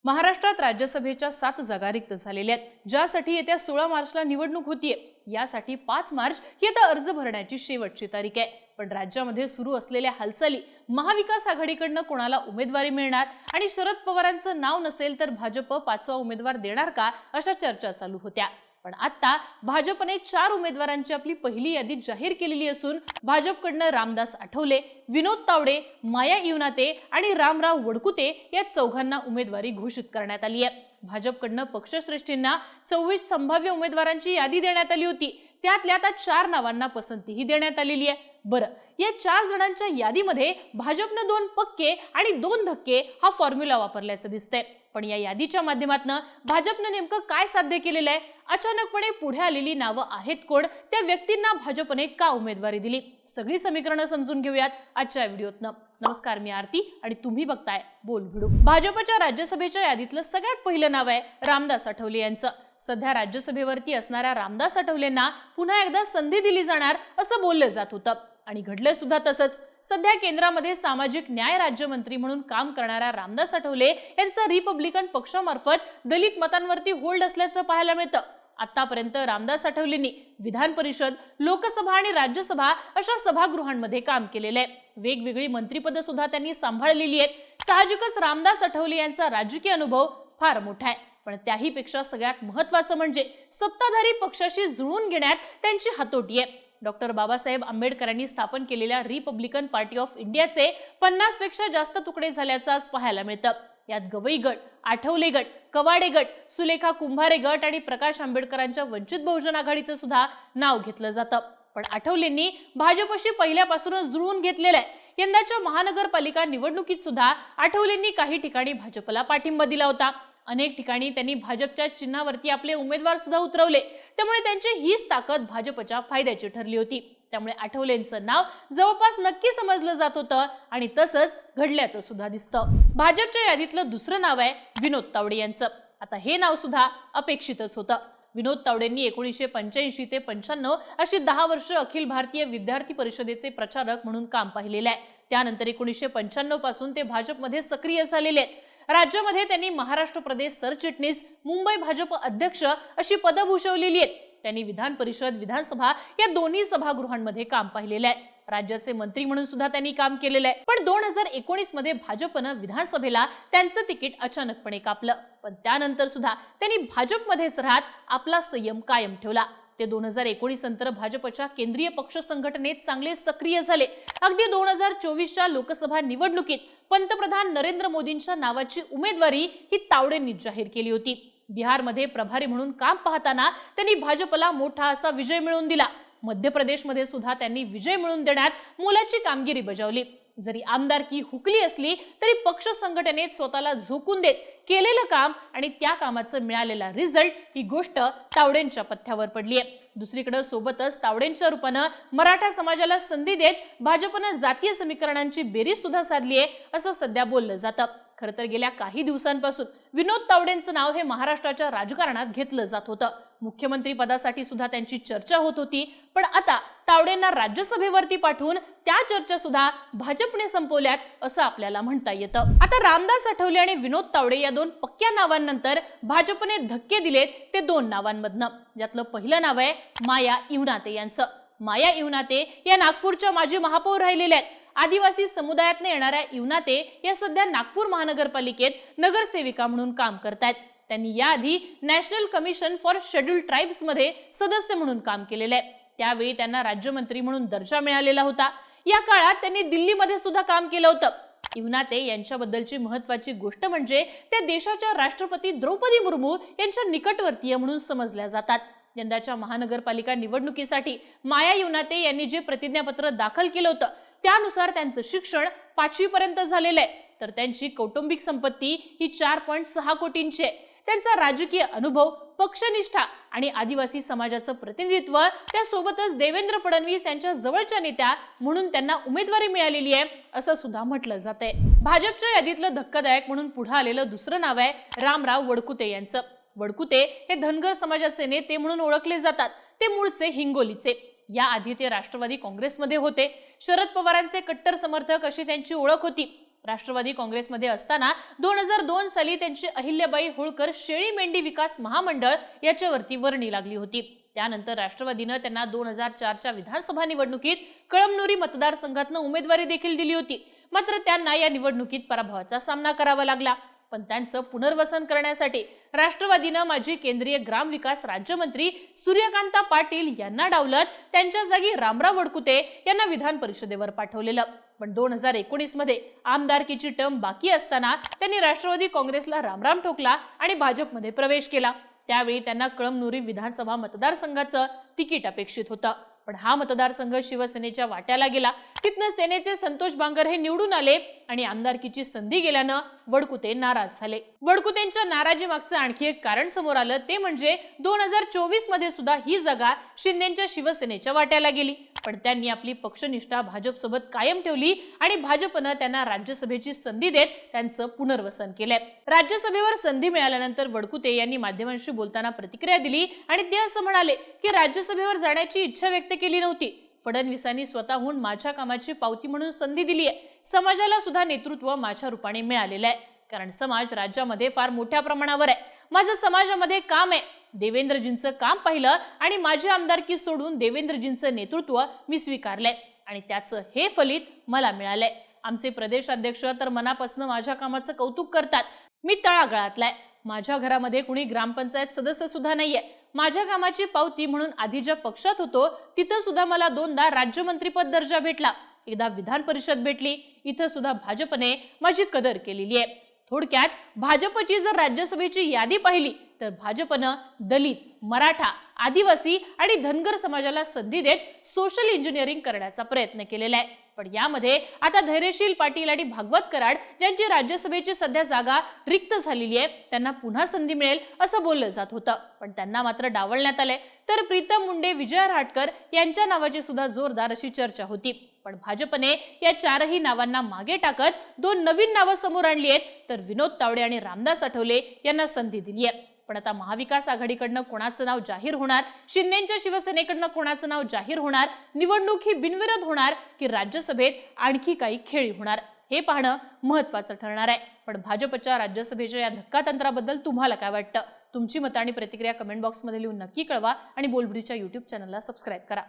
महाराष्ट्रात राज्यसभेच्या 7 जागा रिक्त झालेल्या आहेत, ज्यासाठी येत्या 16 मार्चला निवडणूक होतीये। यासाठी 5 मार्च ही आता अर्ज भरण्याची शेवटची तारीख आहे। पण राज्यामध्ये सुरू असलेल्या हालचाली, महाविकास आघाडीकडनं कोणाला उमेदवारी मिळणार आणि शरद पवारांचं नाव नसेल तर भाजप 5वा उमेदवार देणार का, अशा चर्चा चालू होत्या। पण आता भाजपने 4 उमेदवारांची आपली पहिली यादी जाहीर केलेली असून भाजपकडनं रामदास आठवले, विनोद तावडे, माया इवनाते आणि रामराव वडकुते या चौघांना उमेदवारी घोषित करण्यात आली आहे। भाजपकडनं पक्षश्रेष्ठींना 24 संभाव्य उमेदवारांची यादी देण्यात आली होती। त्यातल्या आता 4 नावांना पसंतीही देण्यात आलेली आहे। बरं, या 4 जणांच्या यादीमध्ये भाजपनं 2 पक्के आणि 2 धक्के हा फॉर्म्युला वापरल्याचं दिसतंय। पण या यादीच्या माध्यमातून भाजपनं नेमकं काय साध्य केलेलं आहे? अचानकपणे पुढे आलेली नावं आहेत कोण? त्या व्यक्तींना भाजपने का उमेदवारी दिली? सगळी समीकरणं समजून घेऊयात आजच्या व्हिडिओतनं। नमस्कार, मी आरती आणि तुम्ही बघताय बोल भिडू। भाजपच्या राज्यसभेच्या यादीतलं सगळ्यात पहिलं नाव आहे रामदास आठवले यांचं। सध्या राज्यसभेवरती असणाऱ्या रामदास आठवलेंना पुन्हा एकदा संधी दिली जाणार असं बोललं जात होतं आणि घडलंय सुद्धा तसंच। सध्या केंद्रामध्ये सामाजिक न्याय राज्यमंत्री म्हणून काम करणाऱ्या रामदास आठवले यांचा रिपब्लिकन पक्षामार्फत दलित मतांवरती होल्ड असल्याचं पाहायला मिळतं। आतापर्यंत रामदास आठवलेंनी विधान परिषद, लोकसभा आणि राज्यसभा अशा सभागृहांमध्ये काम केलेलं आहे। वेगवेगळी मंत्रिपद सुद्धा त्यांनी सांभाळलेली आहेत। साहजिकच रामदास आठवले यांचा राजकीय अनुभव फार मोठा आहे, पण त्याही पेक्षा सगळ्यात महत्त्वाचं म्हणजे सत्ताधारी पक्षाशी जुळून घेण्यात त्यांची हातोटी आहे। डॉक्टर बाबासाहेब आंबेडकरांनी स्थापन केलेल्या रिपब्लिकन पार्टी ऑफ इंडियाचे 50 पेक्षा जास्त तुकडे झाल्याचं आज पाहायला मिळतं। यात गवई गट, आठवले गट, कवाडे गट, सुलेखा कुंभारे गट आणि प्रकाश आंबेडकरांच्या वंचित बहुजन आघाडीचं सुद्धा नाव घेतलं जातं। पण आठवलेंनी भाजपशी पहिल्यापासूनच जुळवून घेतलेलं आहे। यंदाच्या महानगरपालिका निवडणुकीत सुद्धा आठवलेंनी काही ठिकाणी भाजपला पाठिंबा दिला होता। अनेक ठिकाणी त्यांनी भाजपच्या चिन्हावरती आपले उमेदवार सुद्धा उतरवले, त्यामुळे त्यांची हीच ताकद भाजपच्या फायद्याची ठरली होती। त्यामुळे आठवलेंचं नाव जवळपास नक्की समजलं जात होतं आणि तसंच घडल्याचं सुद्धा दिसतं। भाजपच्या यादीतलं दुसरं नाव आहे विनोद तावडे यांचं। आता हे नाव सुद्धा अपेक्षितच होतं। विनोद तावडेंनी 1985 ते 95 अशी 10 वर्ष अखिल भारतीय विद्यार्थी परिषदेचे प्रचारक म्हणून काम पाहिलेलं आहे। त्यानंतर 1995 पासून ते भाजपमध्ये सक्रिय झालेले आहेत। राज्यामध्ये त्यांनी महाराष्ट्र प्रदेश सरचिटणीस, मुंबई भाजप अध्यक्ष अशी पदं भूषवलेली आहेत। त्यांनी विधान परिषद, विधानसभा या दोन्ही सभागृहांमध्ये काम पाहिलेलं आहे। राज्याचे मंत्री म्हणून सुद्धा त्यांनी काम केलेलं आहे। पण 2019 मध्ये भाजपनं विधानसभेला त्यांचं तिकीट अचानकपणे कापलं, पण त्यानंतर सुद्धा त्यांनी भाजपमध्येच राहत आपला संयम कायम ठेवला। ते 2019 नंतर भाजपच्या केंद्रीय पक्ष संघटनेत चांगले सक्रिय झाले। अगदी 2024च्या लोकसभा निवडणुकीत पंतप्रधान नरेंद्र मोदींच्या नावाची उमेदवारी ही तावडेंनी जाहीर केली होती। बिहारमध्ये प्रभारी म्हणून काम पाहताना त्यांनी भाजपला मोठा असा विजय मिळवून दिला। मध्य प्रदेशमध्ये सुद्धा त्यांनी विजय मिळवून देण्यात मोलाची कामगिरी बजावली। जरी आमदारकी हुकली असली तरी पक्ष संघटनेत स्वतःला झोकून देत केलेलं काम आणि त्या कामाचं मिळालेला रिझल्ट ही गोष्ट तावडेंच्या पथ्यावर पडली आहे। दुसरीकडे सोबतच तावडेंच्या रूपानं मराठा समाजाला संधी देत भाजपनं जातीय समीकरणांची बेरीज सुद्धा साधली आहे असं सध्या बोललं जातं। खरं तर गेल्या काही दिवसांपासून विनोद तावडेंचं नाव हे महाराष्ट्राच्या राजकारणात घेतलं जात होतं। मुख्यमंत्री पदासाठी सुद्धा त्यांची चर्चा होत होती। पण आता तावडेंना राज्यसभेवरती पाठवून त्या चर्चा सुद्धा भाजपने संपवल्यात असं आपल्याला म्हणता येतं। आता रामदास आठवले आणि विनोद तावडे या 2 पक्क्या नावांनंतर भाजपने धक्के दिलेत ते 2 नावांमधनं, ज्यातलं पहिलं नाव आहे माया इवनाते यांचं। माया इवनाते या नागपूरच्या माजी महापौर राहिलेल्या आहेत। आदिवासी समुदायातून येणाऱ्या इवनाते या सध्या नागपूर महानगरपालिकेत नगरसेविका म्हणून काम करतायत। त्यांनी याआधी national commission for scheduled tribes मध्ये सदस्य म्हणून काम केलेलं आहे। त्यावेळी त्यांना राज्यमंत्री म्हणून दर्जा मिळालेला होता। या काळात त्यांनी दिल्लीमध्ये सुद्धा काम केलं होतं। इवनाते यांच्याबद्दलची महत्त्वाची गोष्ट म्हणजे ते देशाच्या राष्ट्रपती द्रौपदी मुर्मू यांच्या निकटवर्तीय म्हणून समजल्या जातात। यंदाच्या महानगरपालिका निवडणुकीसाठी माया इवनाते यांनी जे प्रतिज्ञापत्र दाखल केलं होतं त्यानुसार त्यांचं शिक्षण 5वी पर्यंत झालेलं आहे, तर त्यांची कौटुंबिक संपत्ती ही 4.6 कोटींची आहे। त्यांचा राजकीय अनुभव, पक्षनिष्ठा आणि आदिवासी समाजाचं प्रतिनिधित्व, त्यासोबतच देवेंद्र फडणवीस यांच्या जवळच्या नेत्या म्हणून त्यांना उमेदवारी मिळालेली आहे असं सुद्धा म्हटलं जातंय। भाजपच्या यादीतलं धक्कादायक म्हणून पुढे आलेलं दुसरं नाव आहे रामराव वडकुते यांचं। वडकुते हे धनगर समाजाचे नेते म्हणून ओळखले जातात। ते मूळचे हिंगोलीचे। याआधी ते राष्ट्रवादी काँग्रेसमध्ये होते। शरद पवारांचे कट्टर समर्थक अशी त्यांची ओळख होती। राष्ट्रवादी काँग्रेसमध्ये असताना 2002 साली त्यांची अहिल्याबाई होळकर शेळी मेंढी विकास महामंडळ याच्यावरती वर्णी लागली होती। त्यानंतर राष्ट्रवादीनं त्यांना 2004च्या विधानसभा निवडणुकीत कळमनुरी मतदारसंघातून उमेदवारी देखील दिली होती। मात्र त्यांना या निवडणुकीत पराभवाचा सामना करावा लागला। पण त्यांचं पुनर्वसन करण्यासाठी राष्ट्रवादीनं माजी केंद्रीय ग्रामविकास राज्यमंत्री सूर्यकांता पाटील यांना डावलत त्यांच्या जागी रामराव वडकुते यांना विधान परिषदेवर पाठवलेलं। पण 2019 मध्ये आमदारकीची टर्म बाकी असताना त्यांनी राष्ट्रवादी काँग्रेसला रामराम ठोकला आणि भाजपमध्ये प्रवेश केला। त्यावेळी त्यांना कळमनुरी विधानसभा मतदारसंघाचं तिकीट अपेक्षित होतं, पण हा मतदारसंघ शिवसेनेच्या वाट्याला गेला। तिथनं सेनेचे संतोष बांगर हे निवडून आले आणि आमदारकीची संधी गेल्यानं वडकुते नाराज झाले। वडकुतेंच्या नाराजी मागचं आणखी एक कारण समोर आलं, ते म्हणजे 2024 मध्ये सुद्धा ही जागा शिंदेच्या शिवसेनेच्या वाट्याला गेली। पण त्यांनी आपली पक्षनिष्ठा भाजपसोबत कायम ठेवली आणि भाजपनं त्यांना राज्यसभेची संधी देत त्यांचं पुनर्वसन केलंय। राज्यसभेवर संधी मिळाल्यानंतर वडकुते यांनी माध्यमांशी बोलताना प्रतिक्रिया दिली आणि ते असं म्हणाले की राज्यसभेवर जाण्याची इच्छा व्यक्त केली नव्हती। फडणवीसांनी स्वतःहून माझ्या कामाची पावती म्हणून संधी दिली आहे। समाजाला सुद्धा नेतृत्व माझ्या रूपाने मिळालेलं आहे, कारण समाज राज्यामध्ये फार मोठ्या प्रमाणावर आहे। माझं समाजामध्ये काम आहे। देवेंद्रजींचं काम पाहिलं आणि माझी आमदारकी सोडून देवेंद्रजींचं नेतृत्व मी स्वीकारलंय आणि त्याचं हे फलित मला मिळालंय। आमचे प्रदेशाध्यक्ष तर मनापासून माझ्या कामाचं कौतुक करतात। मी तळागाळातलाय। माझ्या घरामध्ये कुणी ग्रामपंचायत सदस्य सुद्धा नाहीये। माझ्या कामाची पावती म्हणून आधी ज्या पक्षात होतो तिथं सुद्धा मला 2दा राज्यमंत्रीपद दर्जा भेटला, एकदा विधान परिषद भेटली। इथं सुद्धा भाजपने माझी कदर केलेली आहे। थोडक्यात भाजपची जर राज्यसभेची यादी पाहिली तर भाजपनं दलित, मराठा, आदिवासी आणि धनगर समाजाला संधी देत सोशल इंजिनिअरिंग करण्याचा प्रयत्न केलेला आहे। पण यामध्ये आता धैर्यशील पाटील आणि भागवत कराड ज्यांची राज्यसभेची सध्या जागा रिक्त झालेली आहे त्यांना पुन्हा संधी मिळेल असं बोललं जात होतं, पण त्यांना मात्र डावलण्यात आले। तर प्रीतम मुंडे, विजय रहाटकर यांच्या नावाची सुद्धा जोरदार अशी चर्चा होती, पण भाजपने या 4ही नावांना मागे टाकत 2 नवीन नावं समोर आणली आहेत। तर विनोद तावडे आणि रामदास आठवले यांना संधी दिली आहे। पण आता महाविकास आघाडीकडनं कोणाचं नाव जाहीर होणार, शिंदेच्या शिवसेनेकडनं कोणाचं नाव जाहीर होणार, निवडणूक ही बिनविरोध होणार की राज्यसभेत आणखी काही खेळी होणार, हे पाहणं महत्त्वाचं ठरणार आहे। पण भाजपच्या राज्यसभेच्या या धक्कातंत्राबद्दल तुम्हाला काय वाटतं? तुमची मतं आणि प्रतिक्रिया कमेंट बॉक्समध्ये लिहून नक्की कळवा आणि बोलबिडीच्या YouTube चॅनलला सबस्क्राईब करा।